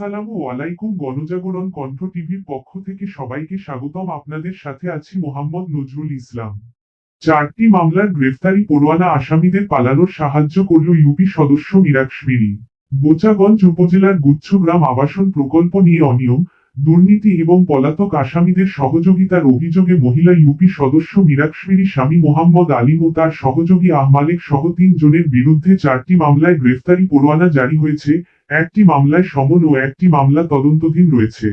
আসসালামু আলাইকুম। গণজাগরণ কণ্ঠ টিভির পক্ষ থেকে সবাইকে স্বাগতম। আপনাদের সাথে আছি মোহাম্মদ নজরুল ইসলাম। 4টি মামলার গ্রেফতারি পরোয়ানা আসামিদের পালানোর সাহায্য করল ইউপি সদস্য মীরাকশ্মীরি। বোচাগঞ্জ উপজেলার গুচ্ছগ্রাম আবাসন প্রকল্প নিয়ে অনিয়ম, দুর্নীতি এবং পলাতক আসামিদের সহযোগিতার অভিযোগে মহিলা ইউপি সদস্য মীরাকশ্মীরি স্বামী মোহাম্মদ আলিম ও তার সহযোগী আহমালেক সহ 3 জনের বিরুদ্ধে 4টি মামলায় গ্রেফতারি পরোয়ানা জারি হয়েছে। একটি মামলায় সমন ও একটি মামলা তদন্তাধীন রয়েছে।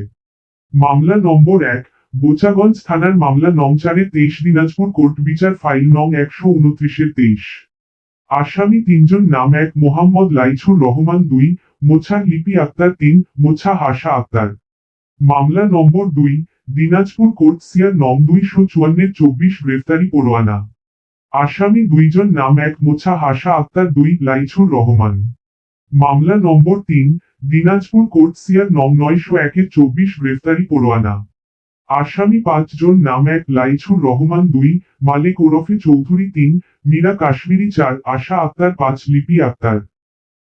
মামলা নম্বর 1, বোচাগঞ্জ থানার মামলা নং 4-23, দিনাজপুর কোর্ট বিচার ফাইল নং 129-23। আসামি 3 জন নাম: 1 মোহাম্মদ লাইছুর রহমান, 2 মোছা লিপি আক্তার, 3 মোছা হাসা আক্তার। মামলা নম্বর 2, দিনাজপুর কোর্ট সিআর নং 254-24, গ্রেফতারি পরোয়ানা। আসামি 2 জন নাম: 1 মোছা হাসা আক্তার, 2 লাইছুর রহমান। মামলা নম্বর 3, দিনাজপুর কোর্ট সিআর নং 901-24, গ্রেফতারি পরোয়ানা। আসামি 5 জন নাম: 1 লাইছুর রহমান, 2 মালেক ওরফে চৌধুরী, 3 মীরা কাশ্মীরি, 4 আশা আক্তার, 5 লিপি আক্তার।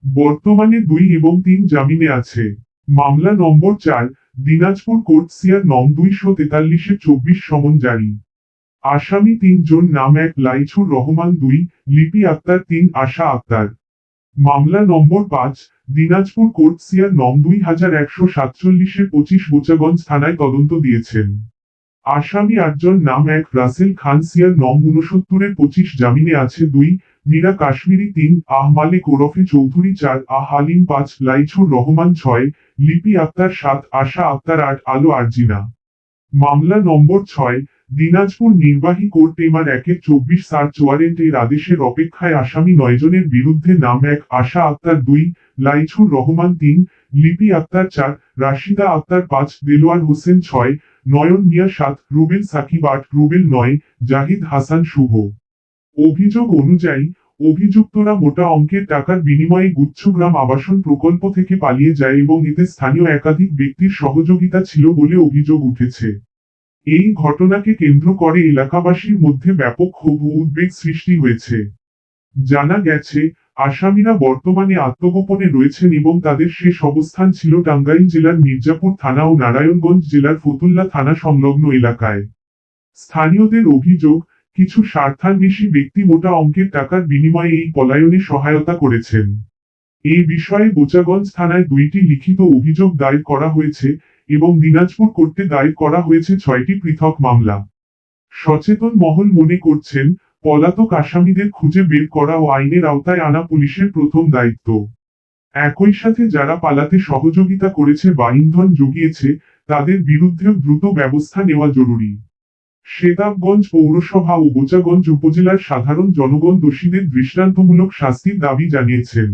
বর্তমানে 2 এবং 3 জামিনে আছে। মামলা নম্বর 4, দিনাজপুর কোর্ট সিআর নং 243-24, সমন জারি। আসামি 3 জন নাম: 1 লাইছুর রহমান, 2 লিপি আক্তার, 3 আশা আক্তার। মামলা নম্বর 5, দিনাজপুর কোর্ট সিআর নং 2147-25, বোচাগঞ্জ থানায় তদন্ত দিয়েছেন। আসামি 8 জন নাম: 1 রাসেল খান, সিআর নং 69-25, জামিনে আছে, 2 মীরা কাশ্মীরি, 3 আহমালেক ওরফে চৌধুরী, 4 হালিম, 5 লাইছুর রহমান, 6 লিপি আক্তার, 7 আশা আক্তার, 8 আলো আরজিনা। মামলা নম্বর 6, দিনাজপুর নির্বাহী কোর্ট এমার 1-24 সার্চ ওয়ারেন্ট এর আদেশের অপেক্ষায় আসামি 9 জনের বিরুদ্ধে নাম: 1 আশা আক্তার, 2 লাইছুর রহমান, 3 লিপি আক্তার, 4 রাশিদা আক্তার, 5 দেলোয়ার হোসেন, 6 নয়ন মিয়া, 7 রুবেল সাকিব, 8 রুবেল, 9 জাহিদ হাসান শুভ। অভিযোগ অনুযায়ী অভিযুক্তরা মোটা অঙ্কের টাকার বিনিময়ে গুচ্ছগ্রাম আবাসন প্রকল্প থেকে পালিয়ে যায় এবং এতে স্থানীয় একাধিক ব্যক্তির সহযোগিতা ছিল বলে অভিযোগ উঠেছে। এই ঘটনাকে কেন্দ্র করে এলাকাবাসীর মধ্যে ব্যাপক ক্ষোভ ও উদ্বেগ সৃষ্টি হয়েছে। জানা গেছে, আসামিরা বর্তমানে আত্মগোপনে রয়েছেন এবং তাদের শেষ অবস্থান ছিল টাঙ্গাইল জেলার মির্জাপুর থানা ও নারায়ণগঞ্জ জেলার ফতুল্লা থানা সংলগ্ন এলাকায়। স্থানীয়দের অভিযোগ, কিছু স্বার্থান্বেষী ব্যক্তি মোটা অঙ্কের টাকার বিনিময়ে এই পলায়নে সহায়তা করেছেন। এই বিষয়ে বোচাগঞ্জ থানায় 2টি লিখিত অভিযোগ দায়ের করা হয়েছে এবং দিনাজপুর কোর্টে দায়ের করা হয়েছে 6টি পৃথক মামলা। সচেতন মহল মনে করছেন, পলাতক আসামিদের খুঁজে বের করা ও আইনের আওতায় আনা পুলিশের প্রথম দায়িত্ব। একই সাথে যারা পালাতে সহযোগিতা করেছে বা ইন্ধন জুগিয়েছে, তাদের বিরুদ্ধেও দ্রুত ব্যবস্থা নেওয়া জরুরি। সেতাবগঞ্জ পৌরসভা ও বোচাগঞ্জ উপজেলার সাধারণ জনগণ দোষীদের দৃষ্টান্তমূলক শাস্তির দাবি জানিয়েছেন।